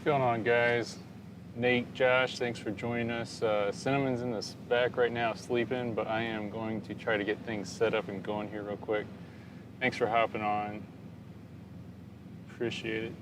going on, guys? Nate, Josh, thanks for joining us. Cinnamon's in the back right now sleeping, but I am going to try to get things set up and going here real quick. Thanks for hopping on. Appreciate it.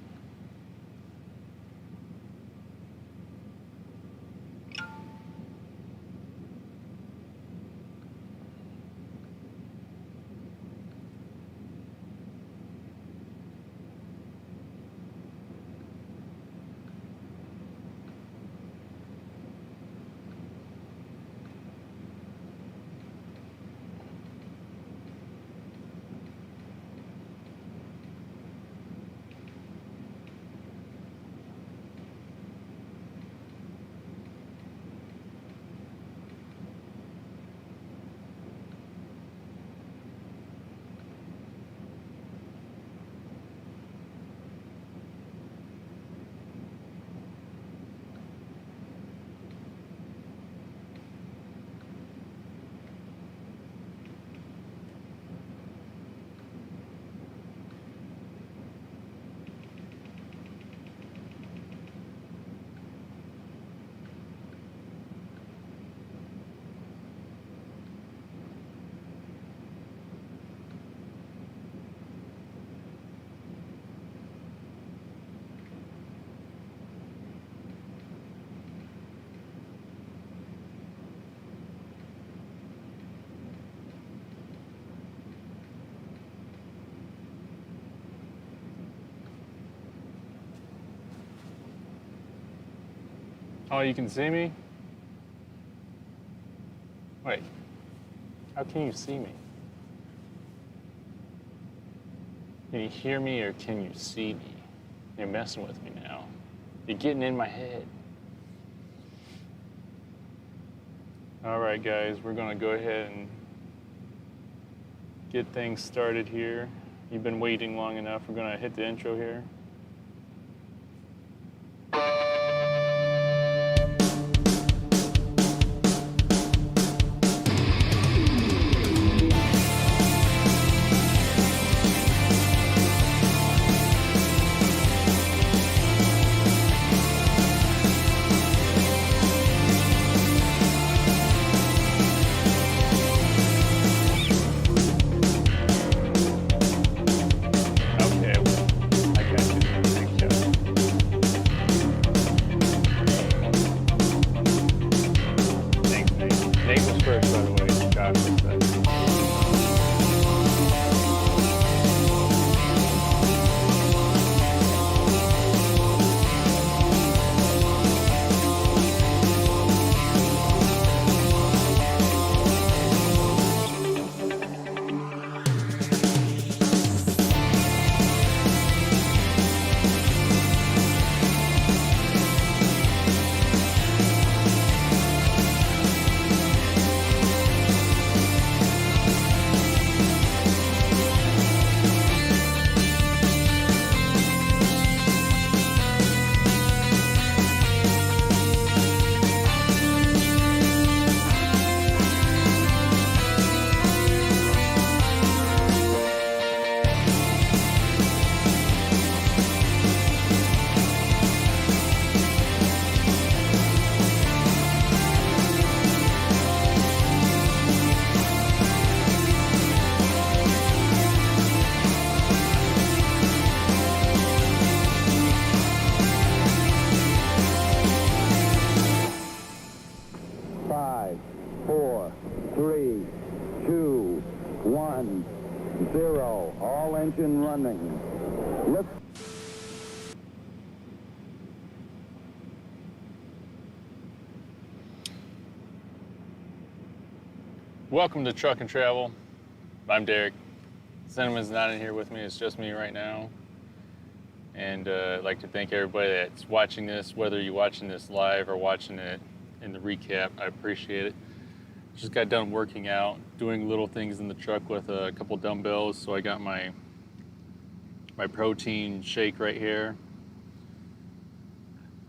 Oh, you can see me? Wait, how can you see me? Can you hear me or can you see me? You're messing with me now. You're getting in my head. All right, guys, we're gonna go ahead and get things started here. You've been waiting long enough. We're gonna hit the intro here. Engine running. Lift. Welcome to Truck and Travel. I'm Derek. Cinnamon's not in here with me. It's just me right now. And I'd like to thank everybody that's watching this, whether you're watching this live or watching it in the recap. I appreciate it. Just got done working out, doing little things in the truck with a couple dumbbells. So I got my protein shake right here.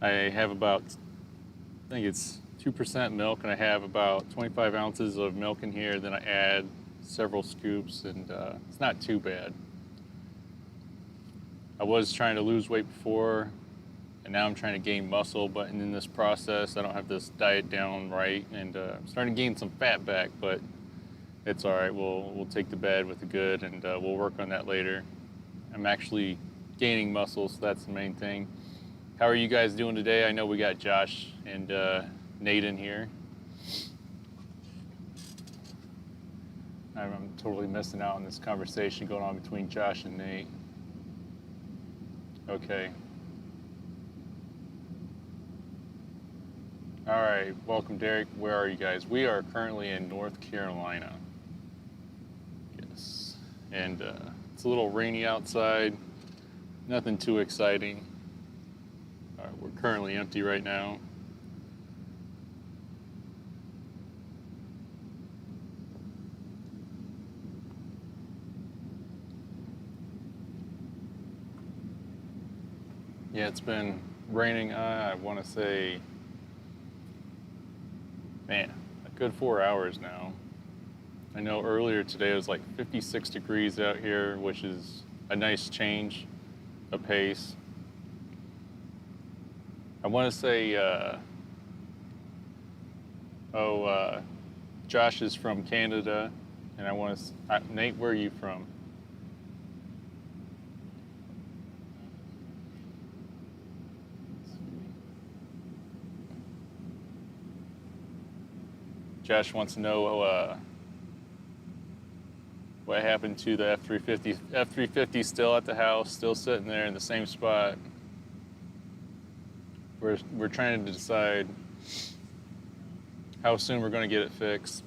I have about, I think it's 2% milk, and I have about 25 ounces of milk in here. Then I add several scoops, and it's not too bad. I was trying to lose weight before, and now I'm trying to gain muscle, but in this process I don't have this diet down right, and I'm starting to gain some fat back, but it's all right. We'll take the bad with the good, and we'll work on that later. I'm actually gaining muscle, so that's the main thing. How are you guys doing today? I know we got Josh and Nate in here. I'm totally missing out on this conversation going on between Josh and Nate. Okay. All right, welcome Derek. Where are you guys? We are currently in North Carolina. Yes, and it's a little rainy outside. Nothing too exciting. All right, we're currently empty right now. Yeah, it's been raining, I want to say, man, a good 4 hours now. I know earlier today it was like 56 degrees out here, which is a nice change of pace. I want to say, Josh is from Canada, and I want to, Nate, where are you from? Josh wants to know what happened to the F-350. F-350 still at the house, still sitting there in the same spot. We're trying to decide how soon we're going to get it fixed.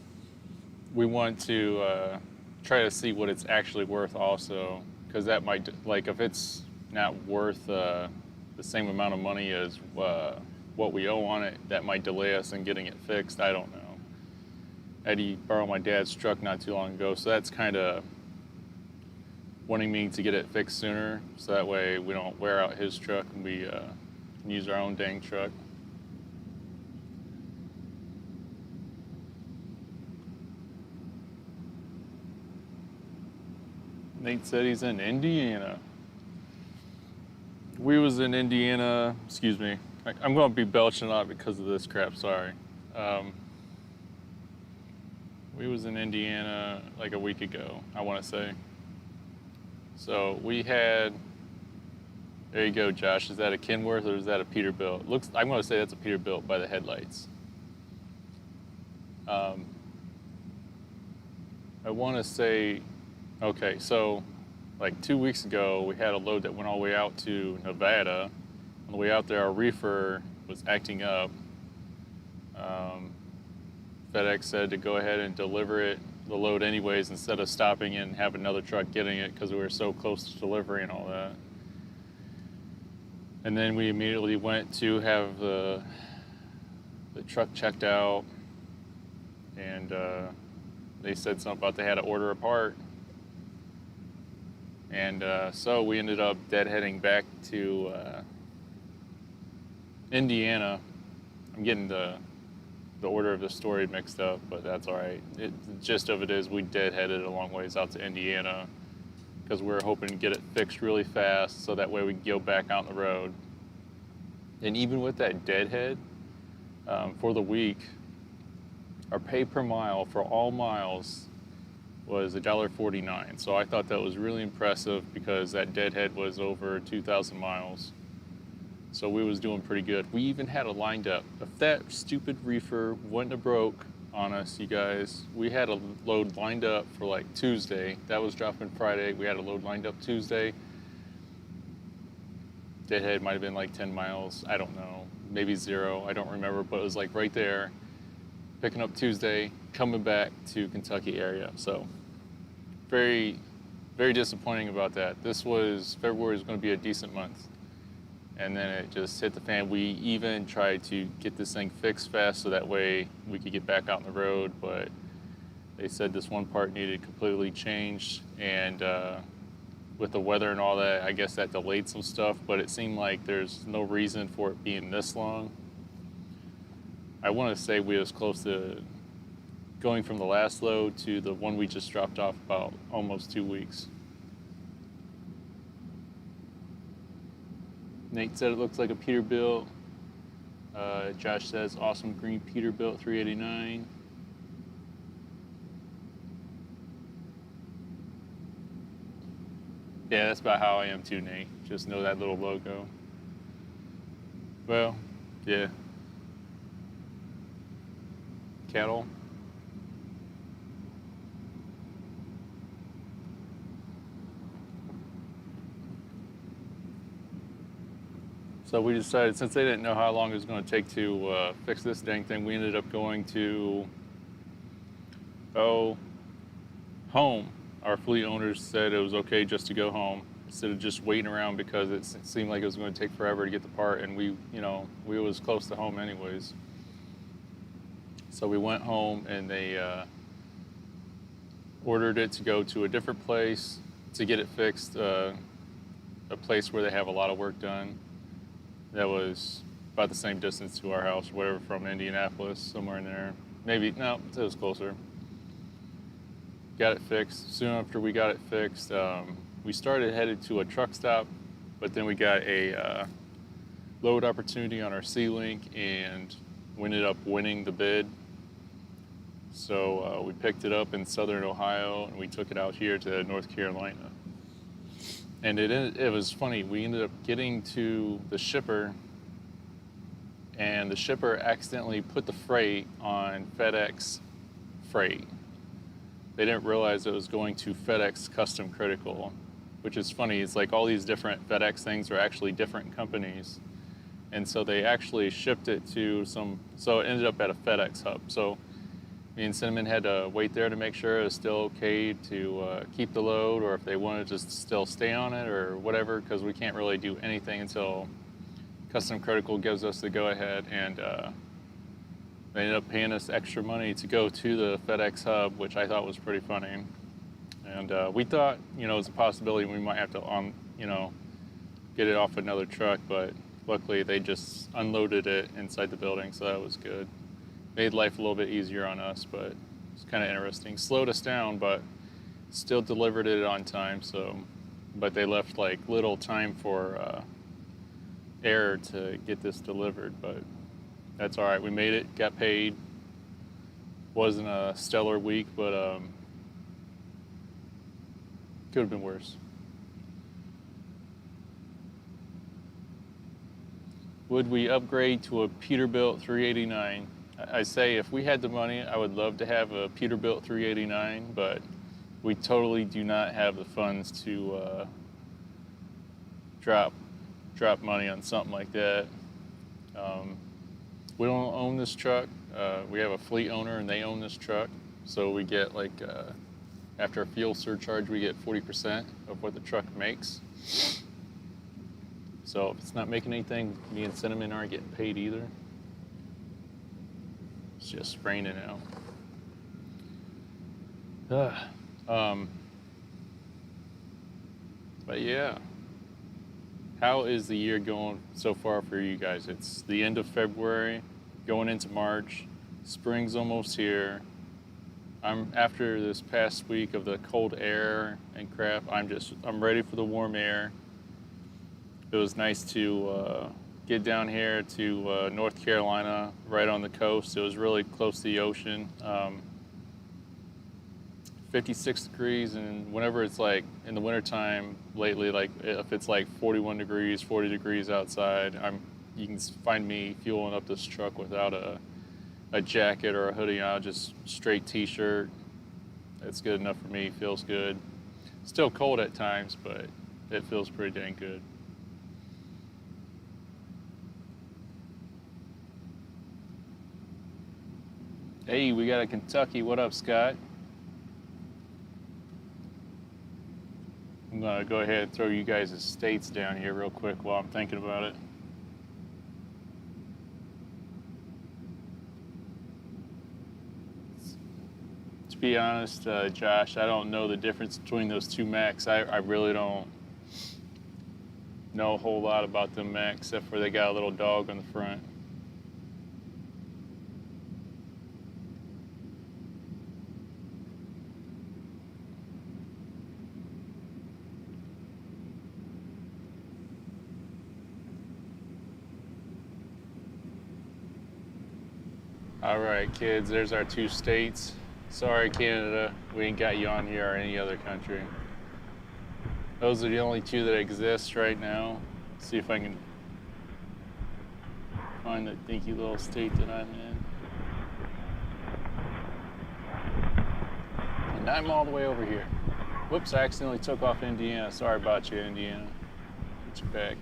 We want to try to see what it's actually worth also, because that might, like, if it's not worth the same amount of money as what we owe on it, that might delay us in getting it fixed. I don't know. Eddie borrowed my dad's truck not too long ago, so that's kind of wanting me to get it fixed sooner, so that way we don't wear out his truck and we can use our own dang truck. Nate said he's in Indiana. We was in Indiana, excuse me. I'm going to be belching a lot because of this crap, sorry. We was in Indiana like a week ago, I want to say. So we had, there you go, Josh. Is that a Kenworth or is that a Peterbilt? Looks, I'm going to say that's a Peterbilt by the headlights. I want to say, okay, so like 2 weeks ago, we had a load that went all the way out to Nevada. On the way out there, our reefer was acting up. FedEx said to go ahead and deliver the load anyways instead of stopping and have another truck getting it because we were so close to delivery and all that. And then we immediately went to have the truck checked out, and they said something about they had to order a part. And so we ended up deadheading back to Indiana. I'm getting the order of the story mixed up, but that's all right. The gist of it is we deadheaded a long ways out to Indiana because we were hoping to get it fixed really fast so that way we could go back out on the road. And even with that deadhead, for the week, our pay per mile for all miles was $1.49. So I thought that was really impressive because that deadhead was over 2,000 miles. So we was doing pretty good. We even had it lined up. If that stupid reefer wouldn't have broke on us, you guys, we had a load lined up for like Tuesday. That was dropping Friday. We had a load lined up Tuesday. Deadhead might have been like 10 miles. I don't know. Maybe 0. I don't remember, but it was like right there. Picking up Tuesday, coming back to Kentucky area. So very, very disappointing about that. February was going to be a decent month. And then it just hit the fan. We even tried to get this thing fixed fast so that way we could get back out on the road, but they said this one part needed completely changed, and with the weather and all that, I guess that delayed some stuff, but it seemed like there's no reason for it being this long. I want to say we was close to going from the last load to the one we just dropped off about almost 2 weeks. Nate said it looks like a Peterbilt. Josh says awesome green Peterbilt 389. Yeah, that's about how I am too, Nate. Just know that little logo. Well, yeah. Cattle. So we decided, since they didn't know how long it was going to take to fix this dang thing, we ended up going to, home. Our fleet owners said it was okay just to go home instead of just waiting around because it seemed like it was going to take forever to get the part, and we was close to home anyways. So we went home, and they ordered it to go to a different place to get it fixed, a place where they have a lot of work done. That was about the same distance to our house, whatever, from Indianapolis, somewhere in there. Maybe, no, it was closer. Got it fixed. Soon after we got it fixed, we started headed to a truck stop, but then we got a load opportunity on our C-Link, and we ended up winning the bid. So we picked it up in southern Ohio, and we took it out here to North Carolina. And it was funny. We ended up getting to the shipper, and the shipper accidentally put the freight on FedEx Freight. They didn't realize it was going to FedEx Custom Critical, which is funny. It's like all these different FedEx things are actually different companies. And so they actually shipped it to so it ended up at a FedEx hub. So me and Cinnamon had to wait there to make sure it was still okay to keep the load, or if they wanted to just still stay on it or whatever, because we can't really do anything until Custom Critical gives us the go-ahead, and they ended up paying us extra money to go to the FedEx hub, which I thought was pretty funny. And we thought, it was a possibility we might have to, get it off another truck, but luckily they just unloaded it inside the building, so that was good. Made life a little bit easier on us, but it's kind of interesting. Slowed us down, but still delivered it on time. But they left like little time for error to get this delivered. But that's all right. We made it. Got paid. Wasn't a stellar week, but could have been worse. Would we upgrade to a Peterbilt 389? I say if we had the money, I would love to have a Peterbilt 389, but we totally do not have the funds to drop money on something like that. We don't own this truck. We have a fleet owner, and they own this truck. So we get after a fuel surcharge, we get 40% of what the truck makes. So if it's not making anything, me and Cinnamon aren't getting paid either. It's just raining out. But yeah, how is the year going so far for you guys? It's the end of February, going into March. Spring's almost here. After this past week of the cold air and crap, I'm ready for the warm air. It was nice to get down here to North Carolina, right on the coast. It was really close to the ocean. 56 degrees, and whenever it's like in the wintertime lately, like if it's like 41 degrees, 40 degrees outside, you can find me fueling up this truck without a jacket or a hoodie on, just straight t-shirt. It's good enough for me, feels good. Still cold at times, but it feels pretty dang good. Hey, we got a Kentucky. What up, Scott? I'm gonna go ahead and throw you guys' states down here real quick while I'm thinking about it. To be honest, Josh, I don't know the difference between those two Macs. I really don't know a whole lot about them Macs, except for they got a little dog on the front. All right, kids, there's our 2 states. Sorry, Canada, we ain't got you on here or any other country. Those are the only 2 that exist right now. Let's see if I can find the dinky little state that I'm in. And I'm all the way over here. Whoops, I accidentally took off Indiana. Sorry about you, Indiana. Get you back.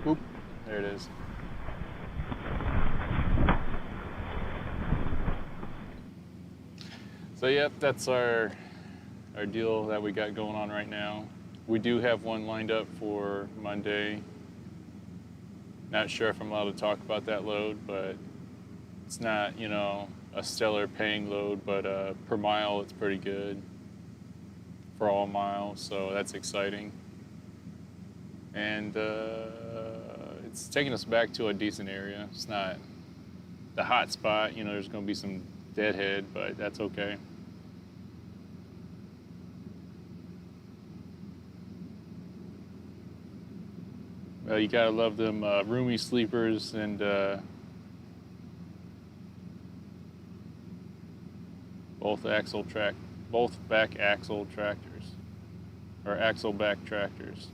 Oop, there it is. So yep, that's our deal that we got going on right now. We do have one lined up for Monday. Not sure if I'm allowed to talk about that load, but it's not, you know, a stellar paying load, but per mile it's pretty good for all miles, so that's exciting. And it's taking us back to a decent area. It's not the hot spot, you know, there's going to be some deadhead, but that's okay. Well, you gotta love them roomy sleepers and both back axle tractors, or axle back tractors.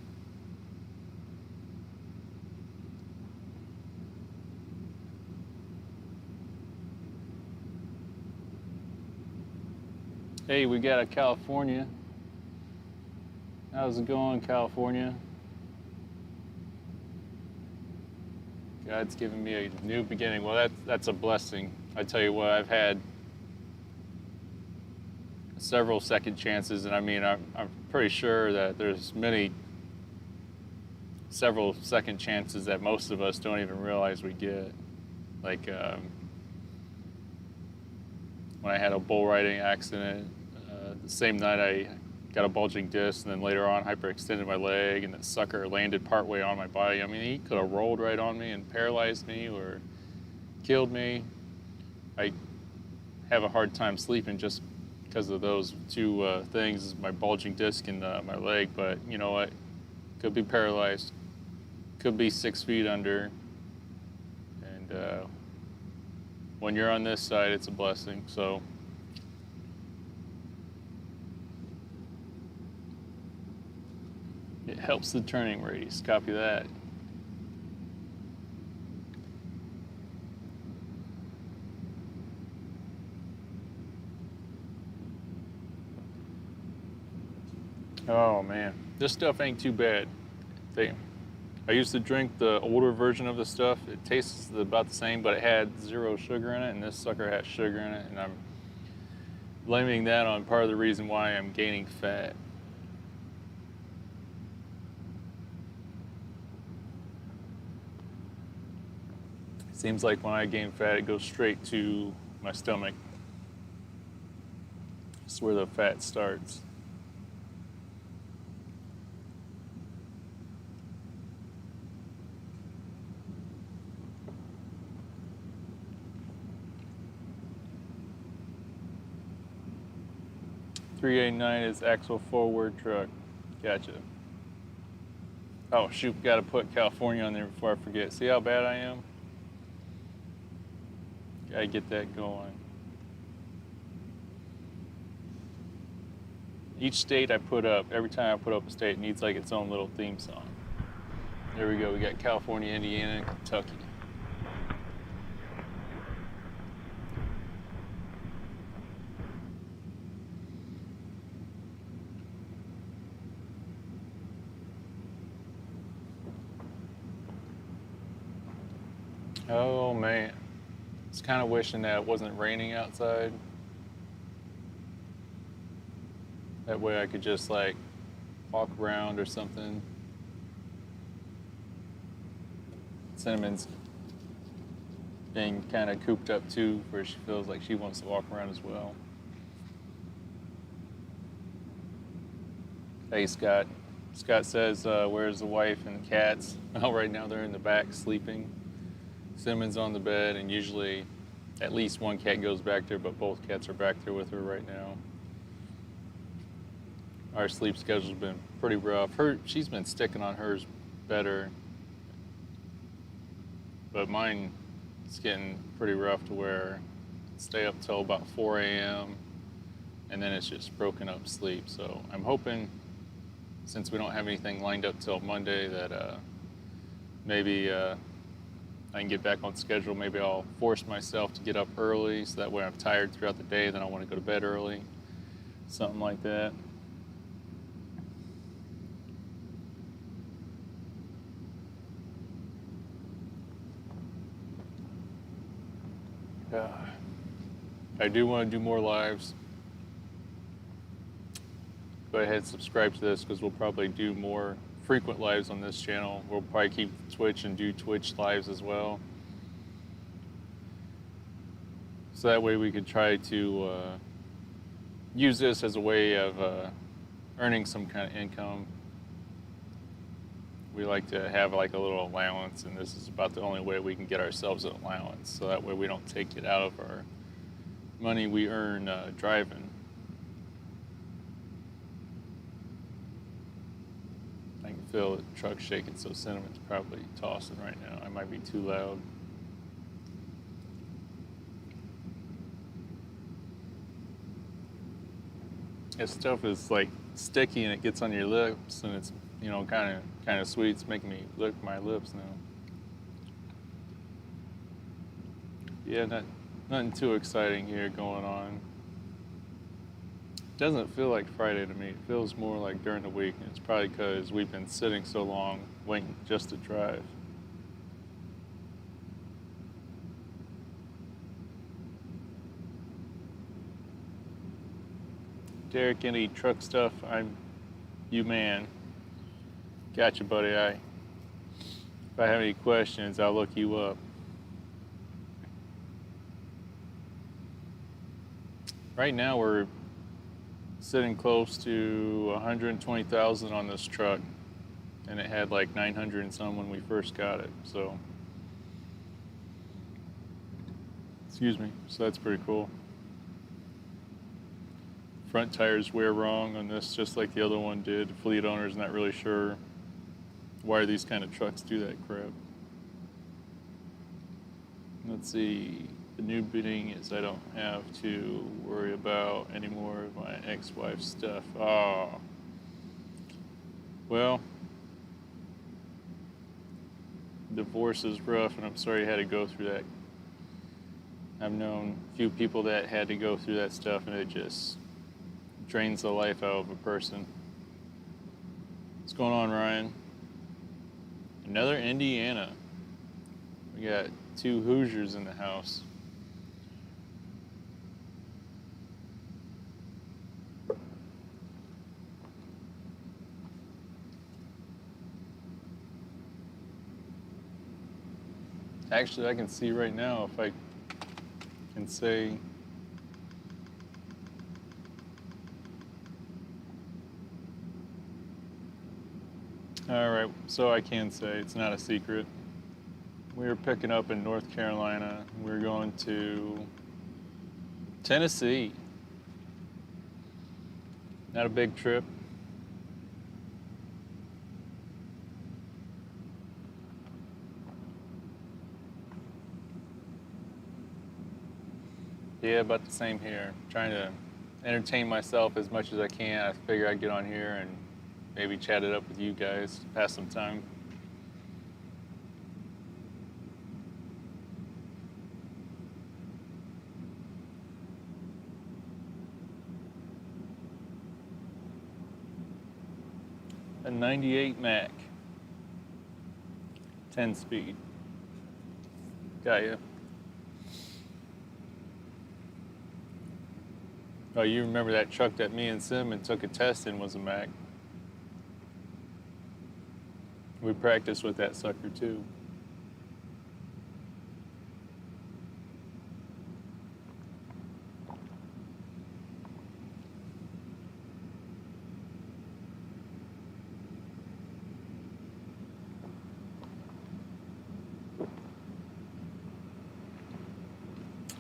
Hey, we got a California. How's it going, California? God's given me a new beginning. Well, that's a blessing. I tell you what, I've had several second chances, and I mean, I'm pretty sure that there's several second chances that most of us don't even realize we get. Like when I had a bull riding accident, the same night I got a bulging disc, and then later on hyperextended my leg, and the sucker landed partway on my body. I mean, he could have rolled right on me and paralyzed me or killed me. I have a hard time sleeping just because of those 2 things, my bulging disc and my leg. But you know what? Could be paralyzed, could be 6 feet under. And when you're on this side, it's a blessing. So it helps the turning radius. Copy that. Oh man, this stuff ain't too bad. I used to drink the older version of the stuff. It tastes about the same, but it had 0 sugar in it, and this sucker has sugar in it, and I'm blaming that on part of the reason why I'm gaining fat. Seems like when I gain fat, it goes straight to my stomach. That's where the fat starts. .389 is axle forward truck. Gotcha. Oh shoot, gotta put California on there before I forget. See how bad I am? Gotta get that going. Each state I put up, every time I put up a state, it needs like its own little theme song. There we go, we got California, Indiana, and Kentucky. Oh man. I was kind of wishing that it wasn't raining outside. That way I could just like walk around or something. Cinnamon's being kind of cooped up too, where she feels like she wants to walk around as well. Hey Scott. Scott says, where's the wife and the cats? Well, right now they're in the back sleeping. Cinnamon's on the bed, and usually at least one cat goes back there, but both cats are back there with her right now. Our sleep schedule's been pretty rough. She's been sticking on hers better. but mine is getting pretty rough to where I stay up till about 4 a.m. and then it's just broken up sleep. So I'm hoping, since we don't have anything lined up till Monday, that maybe I can get back on schedule. Maybe I'll force myself to get up early so that way I'm tired throughout the day, then I want to go to bed early. Something like that. I do want to do more lives. Go ahead and subscribe to this because we'll probably do more frequent lives on this channel. We'll probably keep Twitch and do Twitch lives as well. So that way we could try to use this as a way of earning some kind of income. We like to have like a little allowance, and this is about the only way we can get ourselves an allowance. So that way we don't take it out of our money we earn driving. I can feel the truck shaking, so Cinnamon's probably tossing right now. I might be too loud. This stuff is like sticky and it gets on your lips, and it's, you know, kind of sweet. It's making me lick my lips now. Yeah, nothing too exciting here going on. It doesn't feel like Friday to me. It feels more like during the week, and it's probably because we've been sitting so long waiting just to drive. Derek, any truck stuff? I'm you, man. Gotcha, buddy. If I have any questions, I'll look you up. Right now we're sitting close to 120,000 on this truck, and it had like 900 and some when we first got it. So, excuse me. So that's pretty cool. Front tires wear wrong on this, just like the other one did. The fleet owner's not really sure why these kind of trucks do that crap. Let's see. The new bidding is I don't have to worry about any more of my ex-wife's stuff. Oh. Well, divorce is rough, and I'm sorry you had to go through that. I've known a few people that had to go through that stuff, and it just drains the life out of a person. What's going on, Ryan? Another Indiana. We got 2 Hoosiers in the house. Actually, I can see right now if I can say. All right, so I can say it's not a secret. We were picking up in North Carolina. We're going to Tennessee. Not a big trip. Yeah, about the same here. Trying to entertain myself as much as I can. I figure I'd get on here and maybe chat it up with you guys, pass some time. A 98 Mac, 10 speed. Got ya. Oh, you remember that truck that me and Cinnamon took a test in was a Mac. We practiced with that sucker too.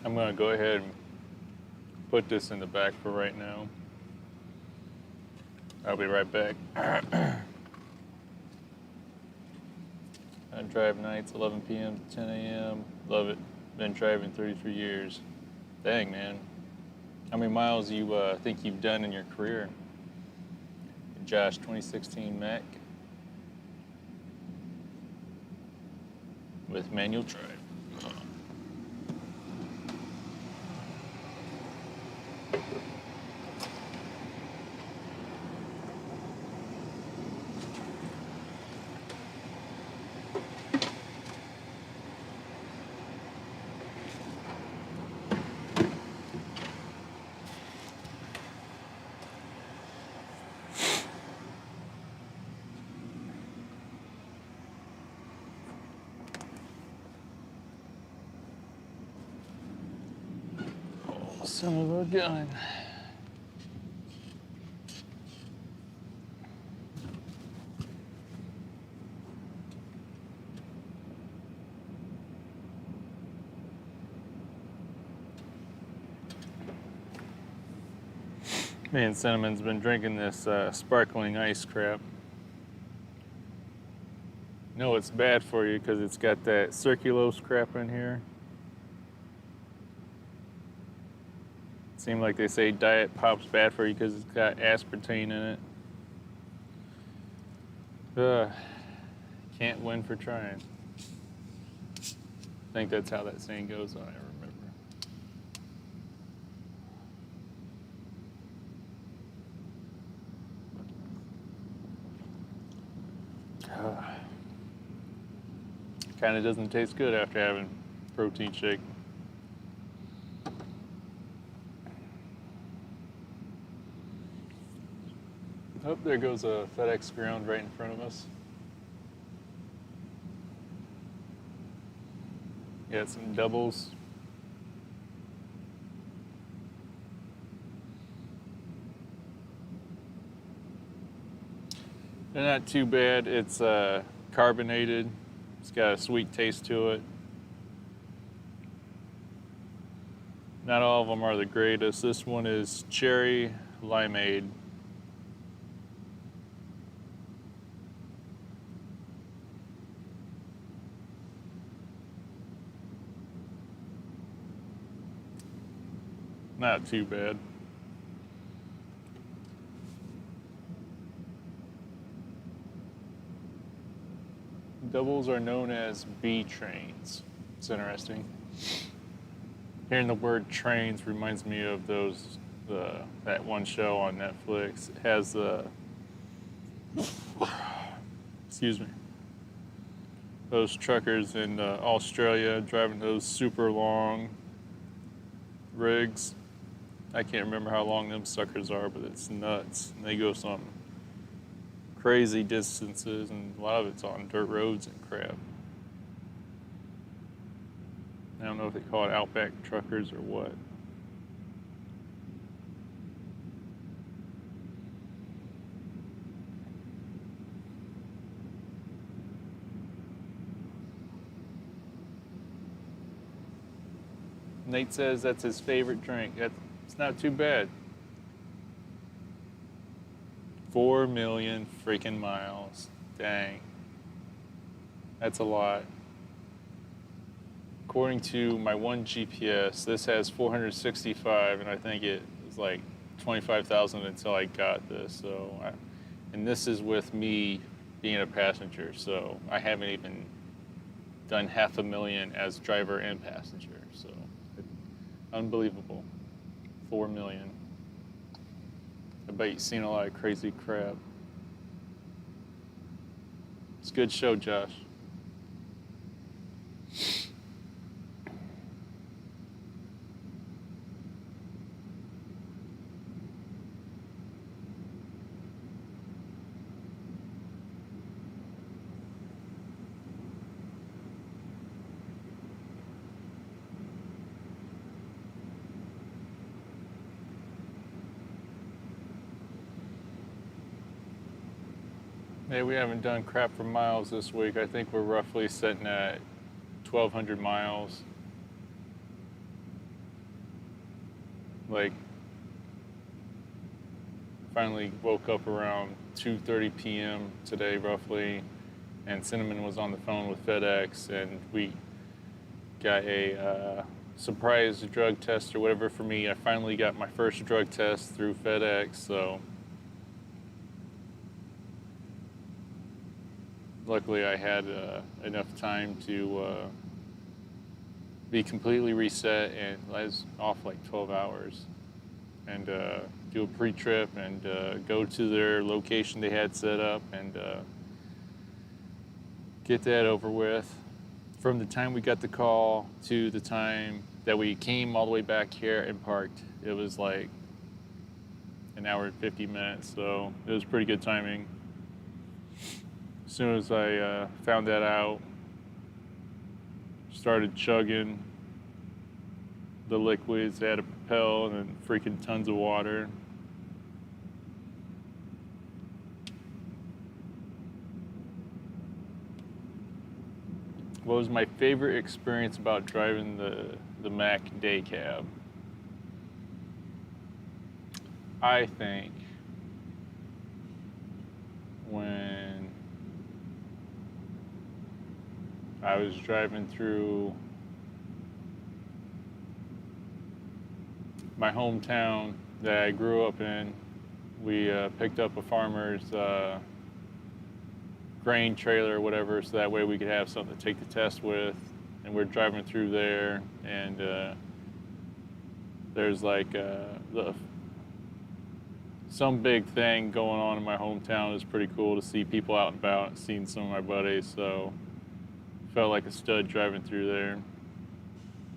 I'm going to go ahead and put this in the back for right now. I'll be right back. I'm drive nights, 11 p.m. to 10 a.m. Love it. Been driving 33 years. Dang, man. How many miles you think you've done in your career? Josh, 2016 Mac with manual drive. Son of a gun. Me and Cinnamon's been drinking this sparkling ice crap. No, it's bad for you because it's got that circulose crap in here. Seem like they say diet pop's bad for you because it's got aspartame in it. Can't win for trying. I think that's how that saying goes, I remember. Kind of doesn't taste good after having protein shake. Oh, there goes a FedEx ground right in front of us. Got some doubles. They're not too bad. It's carbonated. It's got a sweet taste to it. Not all of them are the greatest. This one is cherry limeade. Not too bad. Doubles are known as B trains. It's interesting. Hearing the word trains reminds me of that one show on Netflix. It has excuse me, those truckers in Australia driving those super long rigs. I can't remember how long them suckers are, but it's nuts. And they go some crazy distances, and a lot of it's on dirt roads and crap. I don't know if they call it Outback truckers or what. Nate says that's his favorite drink. It's not too bad. 4 million freaking miles. Dang. That's a lot. According to my one GPS, this has 465, and I think it was like 25,000 until I got this. And this is with me being a passenger, so I haven't even done 500,000 as driver and passenger. So, unbelievable. 4 million. I bet you've seen a lot of crazy crap. It's a good show, Josh. Hey, we haven't done crap for miles this week. I think we're roughly sitting at 1,200 miles. Like, finally woke up around 2:30 p.m. today, roughly. and Cinnamon was on the phone with FedEx, and we got a surprise drug test or whatever for me. I finally got my first drug test through FedEx, so luckily I had enough time to be completely reset, and I was off like 12 hours, and do a pre-trip and go to their location they had set up and get that over with. From the time we got the call to the time that we came all the way back here and parked, it was like an hour and 50 minutes, so it was pretty good timing. As soon as I found that out, started chugging the liquids, had a Propel and then freaking tons of water. What was my favorite experience about driving the Mac day cab? I think when I was driving through my hometown that I grew up in, we picked up a farmer's grain trailer or whatever, so that way we could have something to take the test with. And we're driving through there, and there's like some big thing going on in my hometown. It's pretty cool to see people out and about, seeing some of my buddies, so felt like a stud driving through there.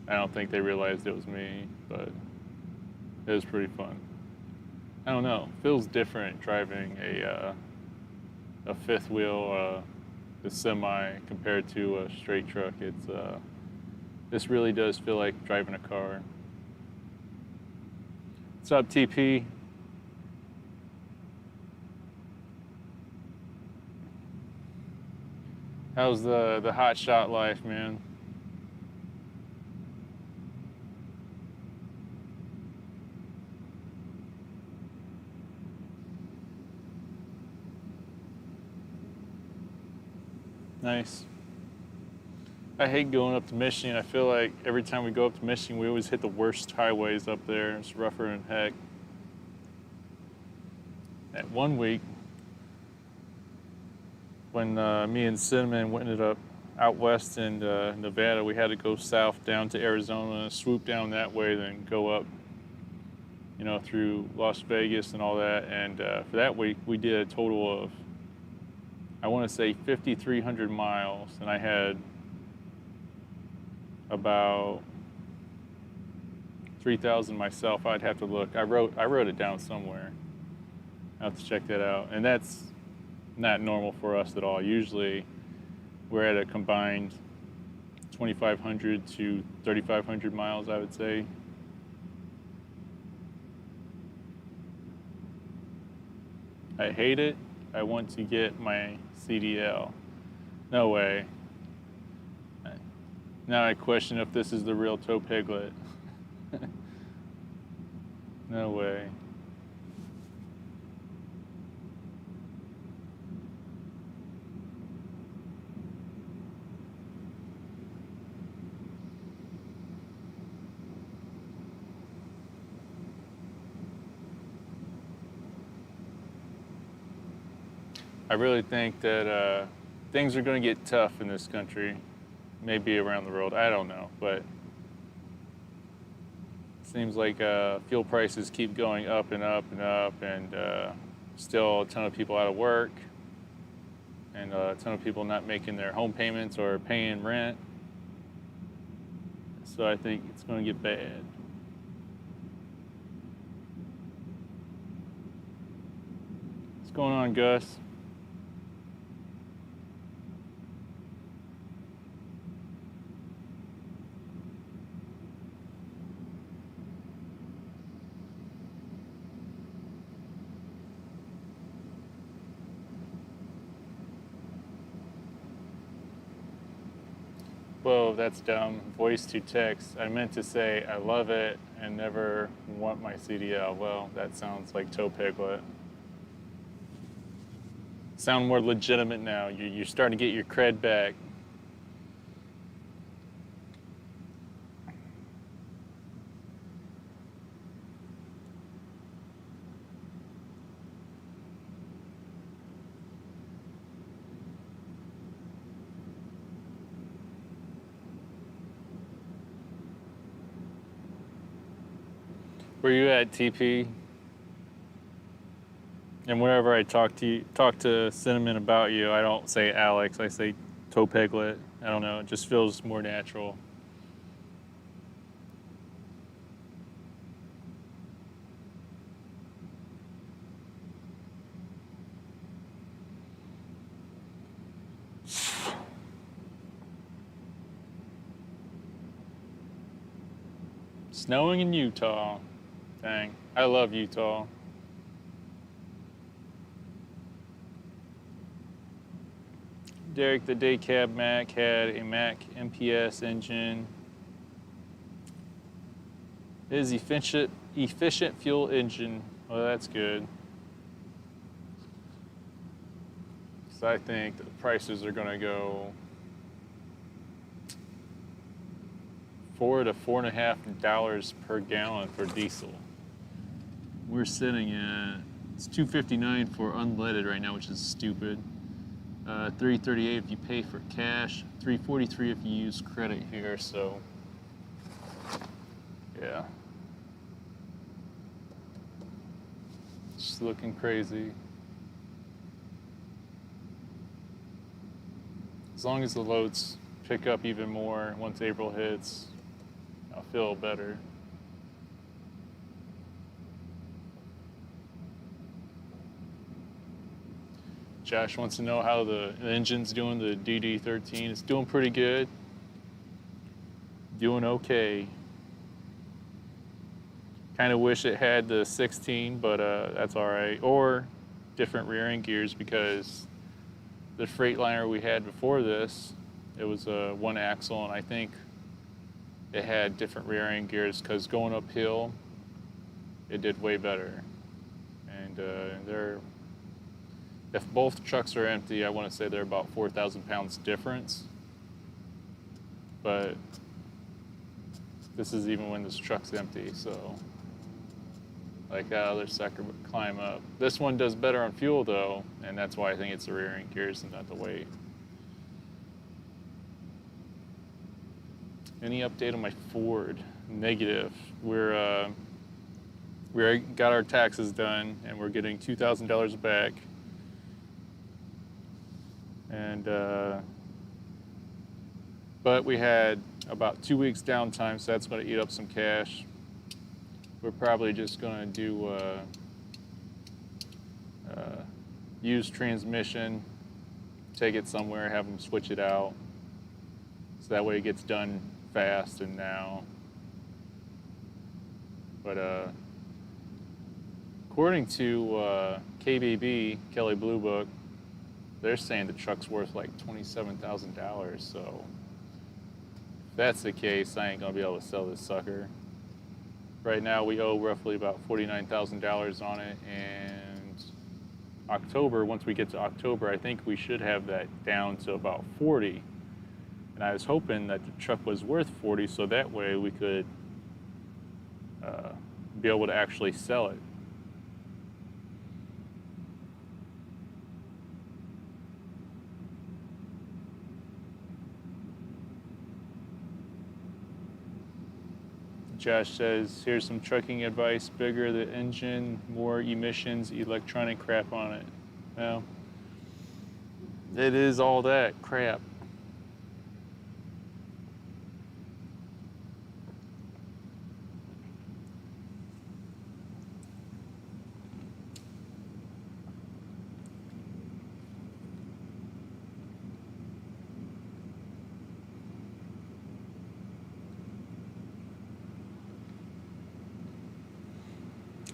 I don't think they realized it was me, but it was pretty fun. I don't know, feels different driving a fifth wheel, a semi compared to a straight truck. It's this really does feel like driving a car. What's up, TP? How's the hot shot life, man? Nice. I hate going up to Michigan. I feel like every time we go up to Michigan, we always hit the worst highways up there. It's rougher than heck. That one week, when me and Cinnamon ended up out west in Nevada, we had to go south down to Arizona, swoop down that way, then go up, through Las Vegas and all that. And for that week, we did a total of, I want to say 5,300 miles, and I had about 3,000 myself. I'd have to look. I wrote it down somewhere. I'll have to check that out. And that's not normal for us at all. Usually we're at a combined 2,500 to 3,500 miles, I would say. I hate it. I want to get my CDL. No way. Now I question if this is the real Tow Piglet. No way. I really think that things are going to get tough in this country, maybe around the world. I don't know, but it seems like fuel prices keep going up and up and up, and still a ton of people out of work, and a ton of people not making their home payments or paying rent. So I think it's going to get bad. What's going on, Gus? Whoa, that's dumb. Voice to text. I meant to say I love it and never want my CDL. Well, that sounds like Tow Piglet. sound more legitimate now. You're starting to get your cred back. Where you at, TP? And whenever I talk to Cinnamon about you, I don't say Alex, I say Toe Peglet. I don't know, it just feels more natural. Snowing in Utah. Dang, I love Utah. Derek, the day cab Mac had a Mac MPS engine. It is efficient fuel engine. Well, that's good. So I think the prices are going to go $4 to $4.50 per gallon for diesel. We're sitting at, it's $2.59 for unleaded right now, which is stupid. $3.38 if you pay for cash, $3.43 if you use credit here, so yeah. It's looking crazy. As long as the loads pick up even more once April hits, I'll feel better. Josh wants to know how the engine's doing, the DD13. It's doing pretty good. Doing okay. Kind of wish it had the 16, but that's all right. Or different rear end gears, because the Freightliner we had before this, it was a one axle, and I think it had different rear end gears because going uphill, it did way better. And if both trucks are empty, I want to say they're about 4,000 pounds difference. But this is even when this truck's empty, so like that other sucker would climb up. This one does better on fuel though, and that's why I think it's the rear end gears and not the weight. Any update on my Ford? Negative. We got our taxes done, and we're getting $2,000 back. And but we had about 2 weeks downtime, so that's going to eat up some cash. We're probably just going to do use transmission, take it somewhere, have them switch it out, so that way it gets done fast and now. But according to KBB, Kelly Blue Book, they're saying the truck's worth like $27,000. So if that's the case, I ain't gonna be able to sell this sucker. Right now we owe roughly about $49,000 on it, and October, once we get to October, I think we should have that down to about 40. And I was hoping that the truck was worth 40, so that way we could be able to actually sell it. Josh says, here's some trucking advice: bigger the engine, more emissions, electronic crap on it. Well, it is all that crap.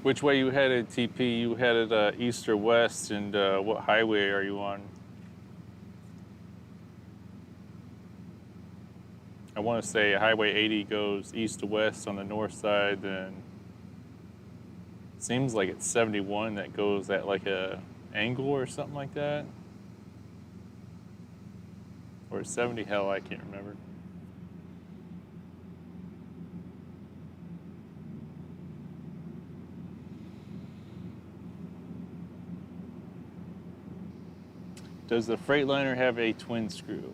Which way you headed, TP? You headed east or west, and what highway are you on? I want to say Highway 80 goes east to west on the north side, then it seems like it's 71 that goes at like a angle or something like that. Or 70, hell, I can't remember. Does the Freightliner have a twin screw?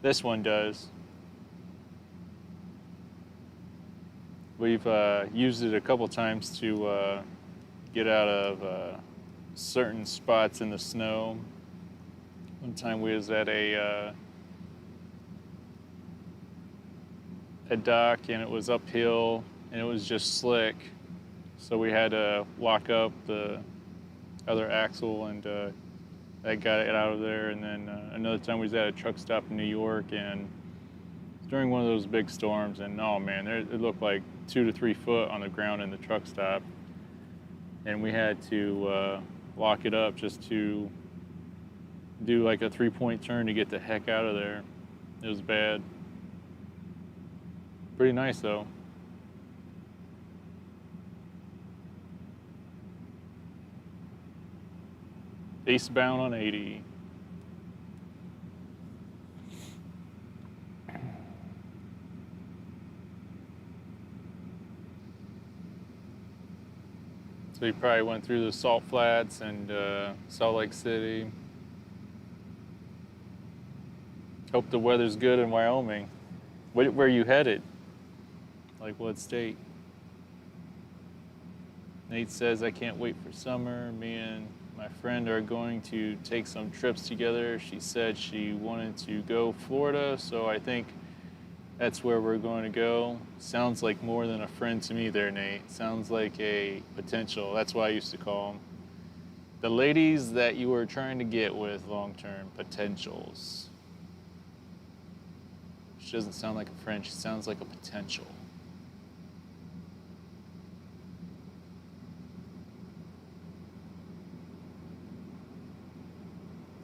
This one does. We've used it a couple times to get out of certain spots in the snow. One time we was at a dock and it was uphill and it was just slick, so we had to lock up the other axle and that got it out of there. And then another time we was at a truck stop in New York and during one of those big storms, and oh man, it looked like 2 to 3 foot on the ground in the truck stop, and we had to lock it up just to do like a 3-point turn to get the heck out of there. It was bad. Pretty nice though. Eastbound on 80. So you probably went through the Salt Flats and Salt Lake City. Hope the weather's good in Wyoming. Where are you headed? Like what state? Nate says, I can't wait for summer. Me and my friend are going to take some trips together. She said she wanted to go Florida, so I think that's where we're going to go. Sounds like more than a friend to me there, Nate. Sounds like a potential. That's what I used to call them. The ladies that you were trying to get with long-term potentials. She doesn't sound like a friend. She sounds like a potential.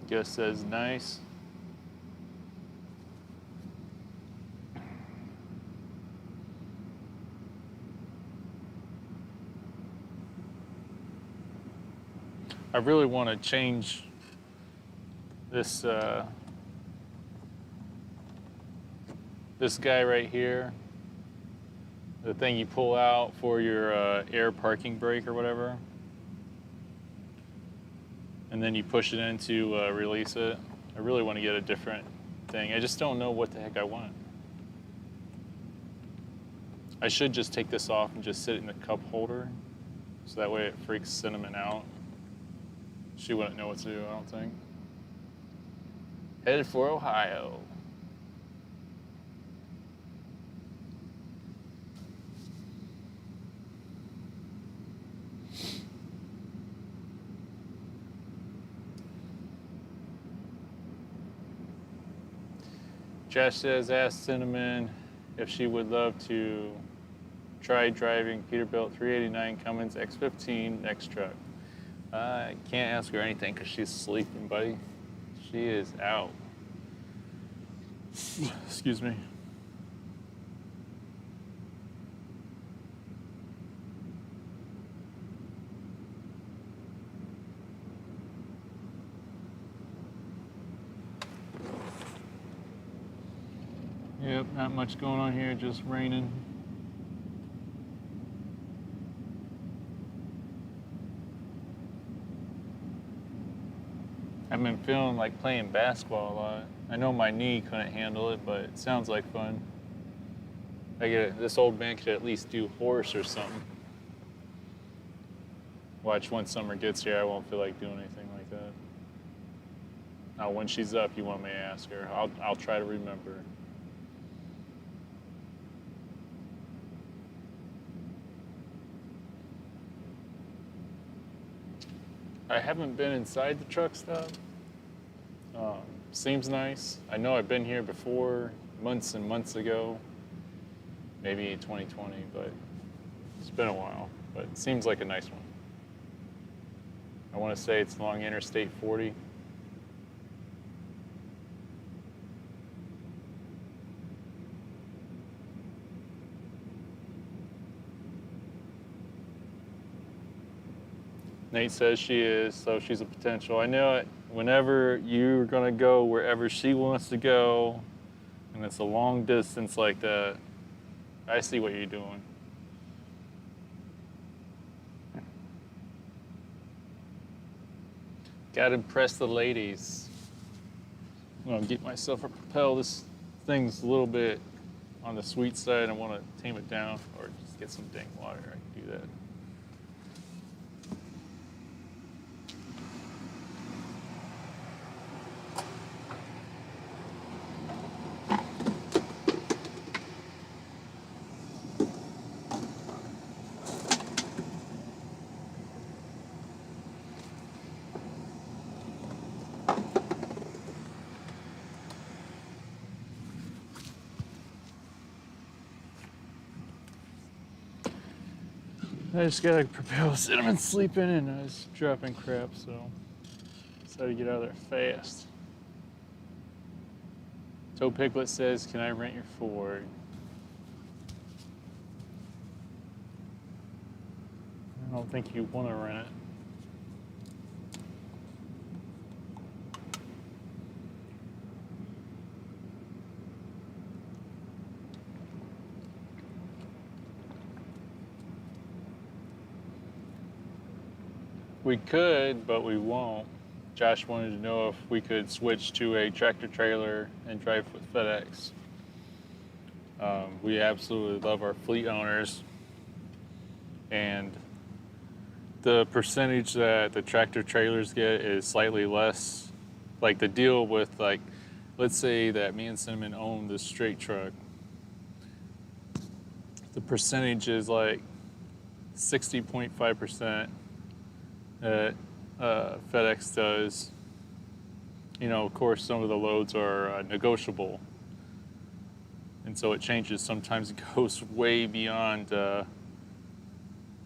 Gus says, nice. I really want to change this this guy right here, the thing you pull out for your air parking brake or whatever, and then you push it in to release it. I really want to get a different thing. I just don't know what the heck I want. I should just take this off and just sit it in the cup holder, so that way it freaks Cinnamon out. She wouldn't know what to do, I don't think. Headed for Ohio. Josh says, ask Cinnamon if she would love to try driving Peterbilt 389 Cummins X15 next truck. I can't ask her anything because she's sleeping, buddy. She is out. Excuse me. Yep, not much going on here, just raining. I've been feeling like playing basketball a lot. I know my knee couldn't handle it, but it sounds like fun. This old man could at least do horse or something. Watch, when summer gets here, I won't feel like doing anything like that. Now, when she's up, you want me to ask her. I'll try to remember. I haven't been inside the truck stop. Seems nice. I know I've been here before, months and months ago, maybe 2020, but it's been a while. But it seems like a nice one. I want to say it's along Interstate 40. Nate says she is, so she's a potential. I know it. Whenever you're gonna go wherever she wants to go, and it's a long distance like that, I see what you're doing. Gotta impress the ladies. I'm gonna get myself a propel. This thing's a little bit on the sweet side. I want to tame it down, or just get some dang water. I can do that. I just gotta propel. Cinnamon's sleeping and I was dropping crap, so decided to get out of there fast. Toe Piglet says, "Can I rent your Ford?" I don't think you want to rent it. We could, but we won't. Josh wanted to know if we could switch to a tractor trailer and drive with FedEx. We absolutely love our fleet owners, and the percentage that the tractor trailers get is slightly less. Like the deal with, like, let's say that me and Cinnamon own this straight truck. The percentage is like 60.5% that FedEx does. You know, of course, some of the loads are negotiable, and so it changes. Sometimes it goes way beyond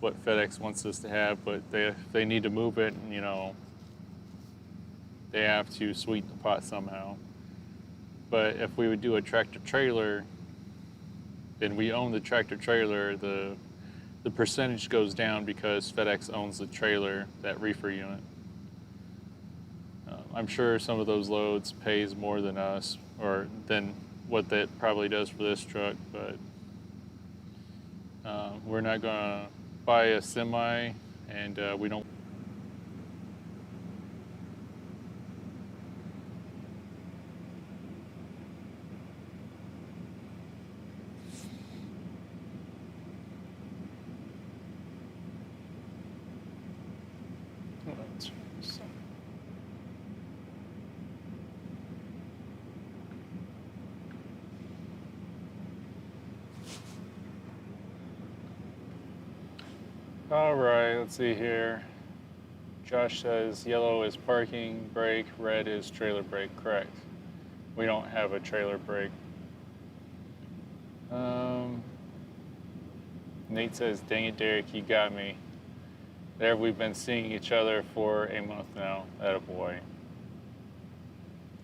what FedEx wants us to have, but they need to move it, and, you know, they have to sweeten the pot somehow. But if we would do a tractor trailer, and we own the tractor trailer, the percentage goes down because FedEx owns the trailer, that reefer unit. I'm sure some of those loads pays more than us, or than what that probably does for this truck, but we're not gonna buy a semi, and we don't. All right, let's see here. Josh says yellow is parking brake, red is trailer brake. Correct. We don't have a trailer brake. Nate says, "Dang it, Derek, you got me." There, we've been seeing each other for a month now. Attaboy.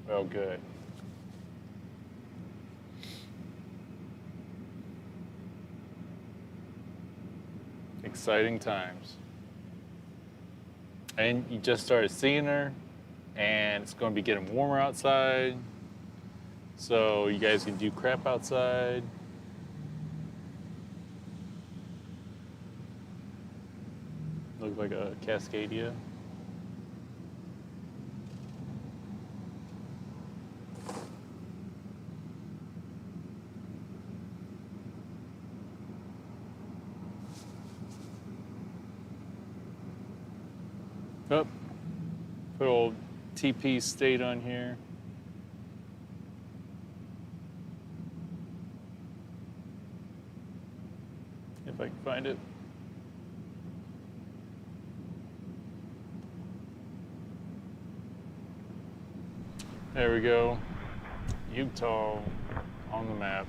Well, good. Exciting times. And you just started seeing her, and it's going to be getting warmer outside, so you guys can do crap outside. Look like a Cascadia. Oh, put old TP State on here. If I can find it. There we go. Utah on the map.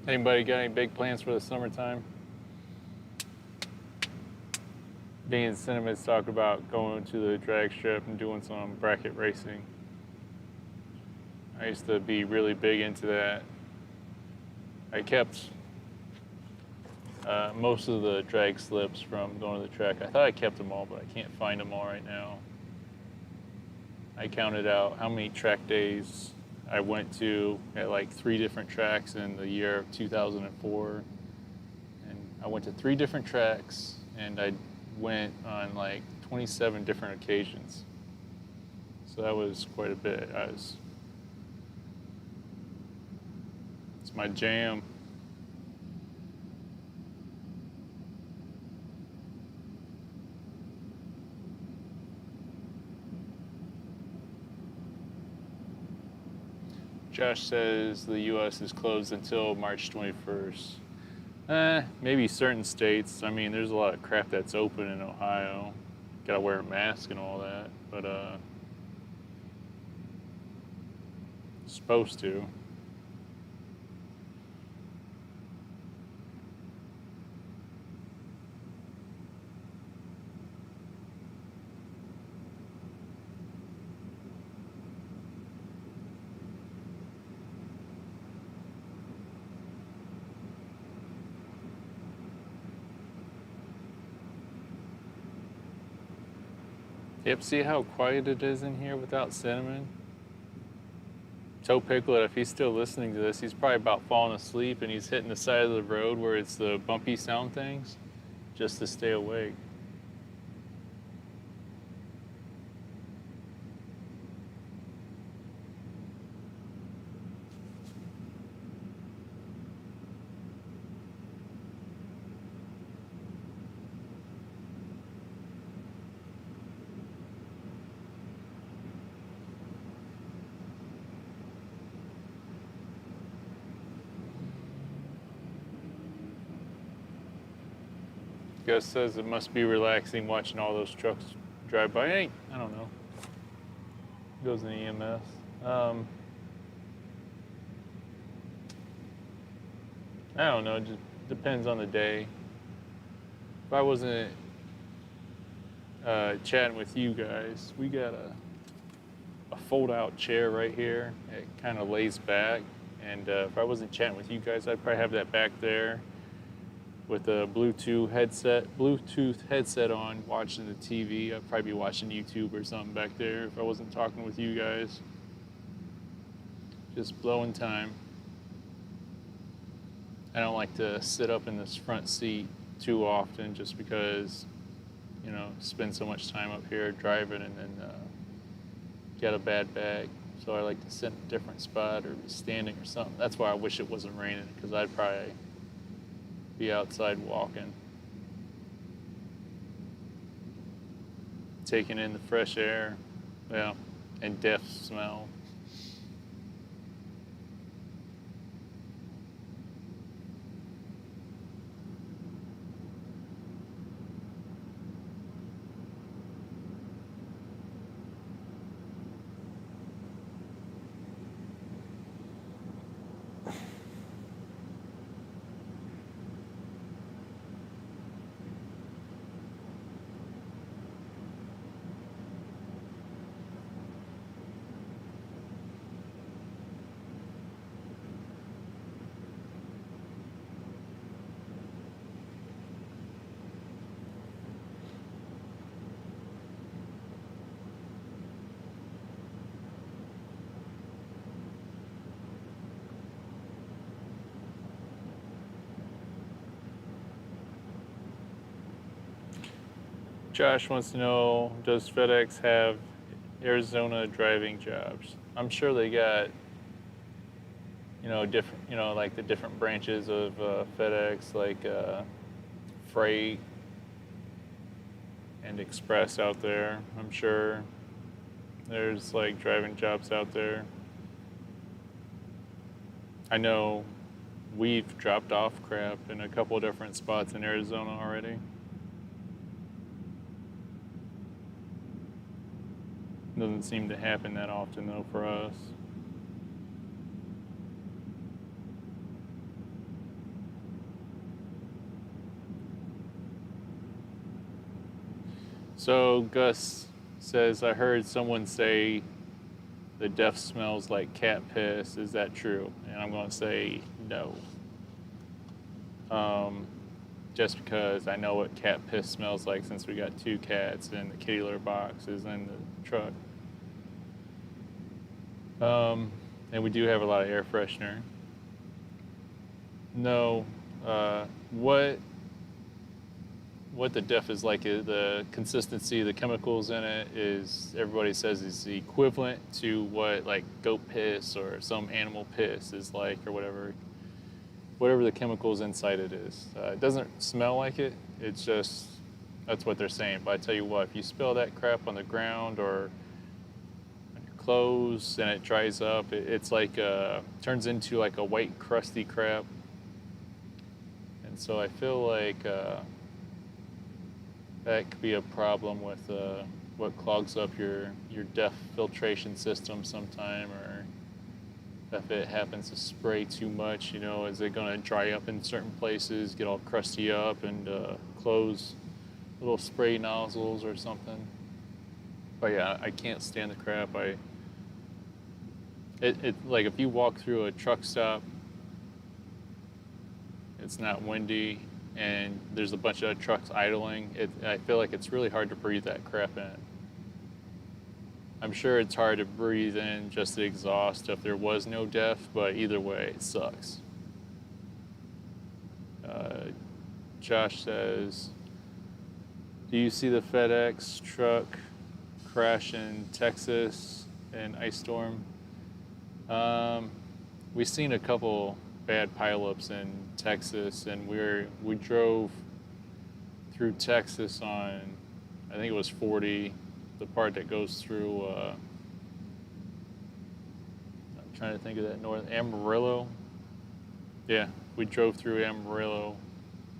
Anybody got any big plans for the summertime? Me and Cinnamon's talked about going to the drag strip and doing some bracket racing. I used to be really big into that. I kept most of the drag slips from going to the track. I thought I kept them all, but I can't find them all right now. I counted out how many track days I went to at like 3 different tracks in the year of 2004. And I went to 3 different tracks, and I went on like 27 different occasions. So that was quite a bit. It's my jam. Josh says the U.S. is closed until March 21st. Maybe certain states. I mean, there's a lot of crap that's open in Ohio. Gotta wear a mask and all that, but supposed to. Yep, see how quiet it is in here without Cinnamon? Toe Picklet, if he's still listening to this, he's probably about falling asleep and he's hitting the side of the road where it's the bumpy sound things just to stay awake. Gus says it must be relaxing watching all those trucks drive by. Hey, I don't know. Goes in EMS. I don't know. It just depends on the day. If I wasn't chatting with you guys, we got a fold-out chair right here. It kind of lays back, and if I wasn't chatting with you guys, I'd probably have that back there with a Bluetooth headset on, watching the TV. I'd probably be watching YouTube or something back there if I wasn't talking with you guys. Just blowing time. I don't like to sit up in this front seat too often just because, you know, spend so much time up here driving and then get a bad bag. So I like to sit in a different spot or be standing or something. That's why I wish it wasn't raining, because I'd probably be outside walking, taking in the fresh air, yeah, and death smell. Josh wants to know, does FedEx have Arizona driving jobs? I'm sure they got, you know, different, you know, like the different branches of FedEx, like freight and express out there. I'm sure there's like driving jobs out there. I know we've dropped off crap in a couple different spots in Arizona already. Doesn't seem to happen that often though for us. So Gus says, I heard someone say the DEF smells like cat piss. Is that true? And I'm going to say no. Just because I know what cat piss smells like since we got 2 cats and the kitty litter box is in the truck. And we do have a lot of air freshener. No, what the DEF is like, the consistency, the chemicals in it is, everybody says is equivalent to what like goat piss or some animal piss is like, or whatever the chemicals inside it is. It doesn't smell like it. It's just, that's what they're saying. But I tell you what, if you spill that crap on the ground or on your clothes and it dries up, it's like, turns into like a white crusty crap. And so I feel like that could be a problem with what clogs up your DEF filtration system sometime, or if it happens to spray too much, you know, is it going to dry up in certain places, get all crusty up and close little spray nozzles or something. But yeah, I can't stand the crap. It like if you walk through a truck stop, it's not windy, and there's a bunch of trucks idling, I feel like it's really hard to breathe that crap in. I'm sure it's hard to breathe in just the exhaust if there was no DEF, but either way, it sucks. Josh says, do you see the FedEx truck crash in Texas in ice storm? We've seen a couple bad pileups in Texas, and we drove through Texas on, I think it was 40, the part that goes through, I'm trying to think of that north, Amarillo. Yeah, we drove through Amarillo.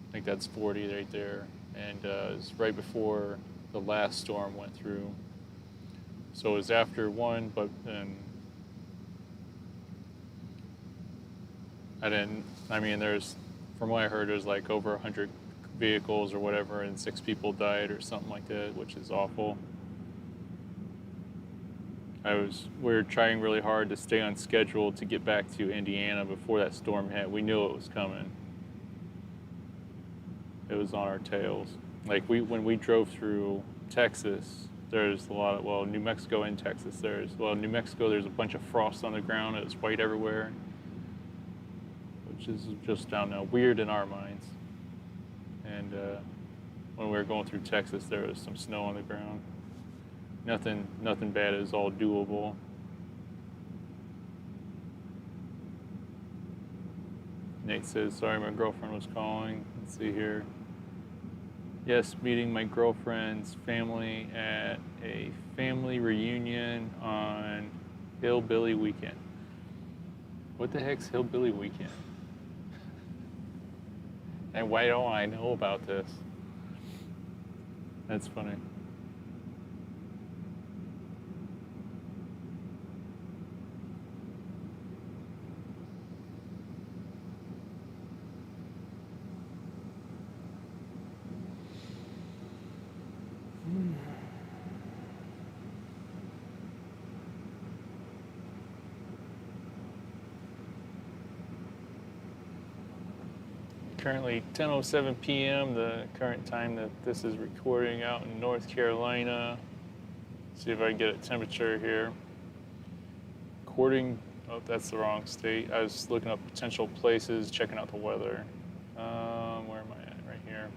I think that's 40 right there. And it was right before the last storm went through. So it was after one, but then there's, from what I heard, there's like over 100 vehicles or whatever, and 6 people died or something like that, which is awful. We were trying really hard to stay on schedule to get back to Indiana before that storm hit. We knew it was coming. It was on our tails. Like when we drove through Texas, there's a lot of, New Mexico and Texas, New Mexico, there's a bunch of frost on the ground. It was white everywhere, which is just, I don't know, weird in our minds. And when we were going through Texas, there was some snow on the ground. Nothing bad. It was all doable. Nate says, sorry, my girlfriend was calling. Let's see here. Yes, meeting my girlfriend's family at a family reunion on Hillbilly Weekend. What the heck's Hillbilly Weekend? And why don't I know about this? That's funny. Currently 10:07 p.m., the current time that this is recording out in North Carolina. See if I can get a temperature here. Oh, that's the wrong state. I was looking up potential places, checking out the weather. Where am I at? Right here.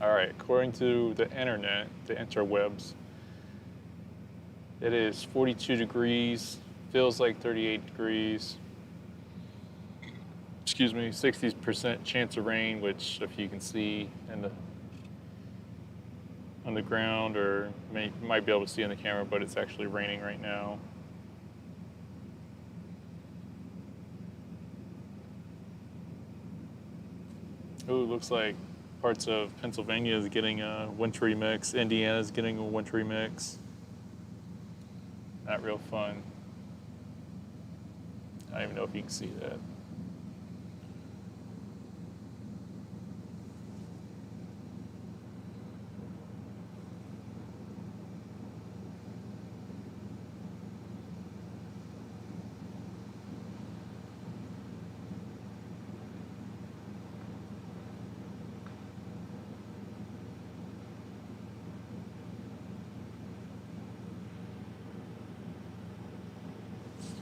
All right, according to the internet, the interwebs, it is 42 degrees, feels like 38 degrees. Excuse me, 60% chance of rain, which if you can see on the ground, or might be able to see on the camera, but it's actually raining right now. Ooh, looks like parts of Pennsylvania is getting a wintry mix. Indiana is getting a wintry mix. Not real fun. I don't even know if you can see that.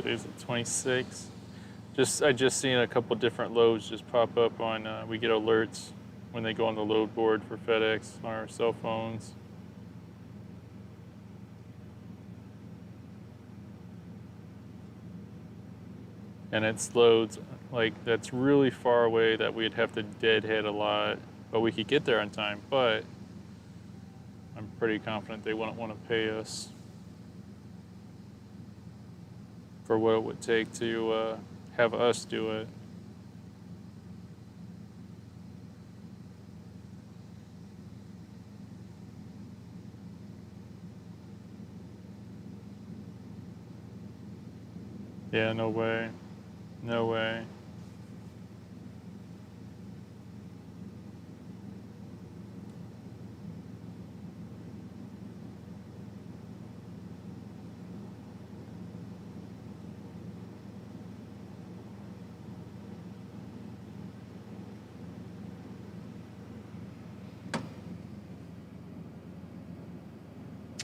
Today's the 26th. I just seen a couple different loads just pop up on. We get alerts when they go on the load board for FedEx on our cell phones. And it's loads like that's really far away that we'd have to deadhead a lot, but we could get there on time. But I'm pretty confident they wouldn't want to pay us for what it would take to have us do it. Yeah, no way. No way.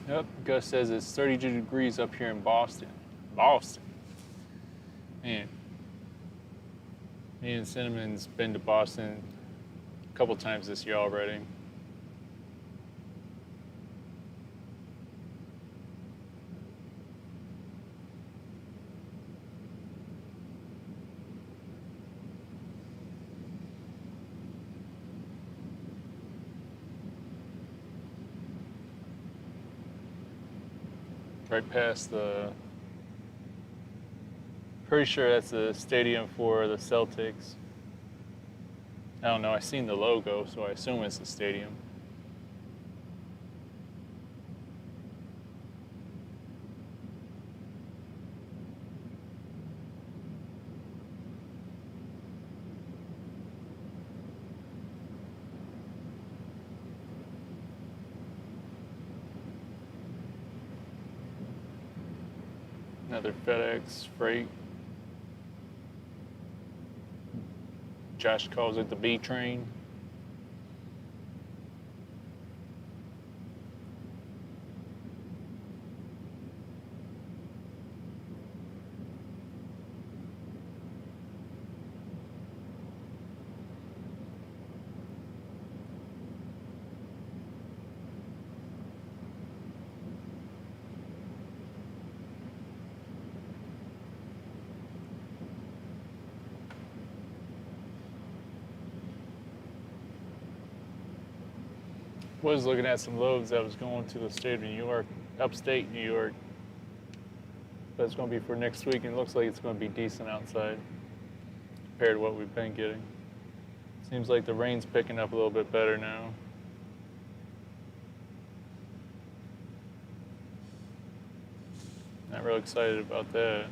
Yep, Gus says it's 32 degrees up here in Boston. Boston. Man. Me and Cinnamon's been to Boston a couple times this year already. Right past the, pretty sure that's the stadium for the Celtics. I don't know, I seen the logo, so I assume it's the stadium. Another FedEx freight. Josh calls it the B train. Was looking at some loads that was going to the state of New York, upstate New York. But it's going to be for next week, and it looks like it's going to be decent outside compared to what we've been getting. Seems like the rain's picking up a little bit better now. Not real excited about that.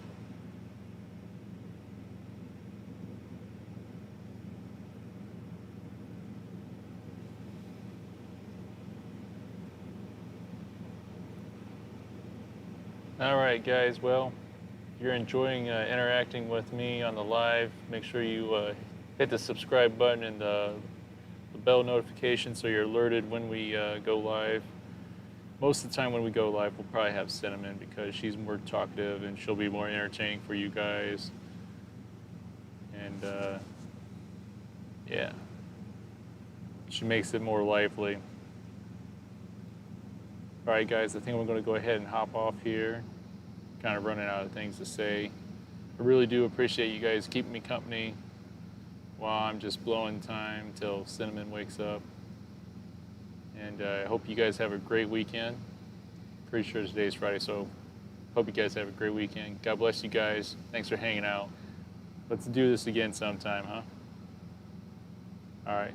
All right, guys. Well, if you're enjoying interacting with me on the live, make sure you hit the subscribe button and the bell notification so you're alerted when we go live. Most of the time when we go live, we'll probably have Cinnamon because she's more talkative and she'll be more entertaining for you guys. And yeah, she makes it more lively. All right, guys, I think I'm going to go ahead and hop off here. Kind of running out of things to say. I really do appreciate you guys keeping me company while I'm just blowing time till Cinnamon wakes up. And I hope you guys have a great weekend. Pretty sure today's Friday, so hope you guys have a great weekend. God bless you guys. Thanks for hanging out. Let's do this again sometime, huh? All right.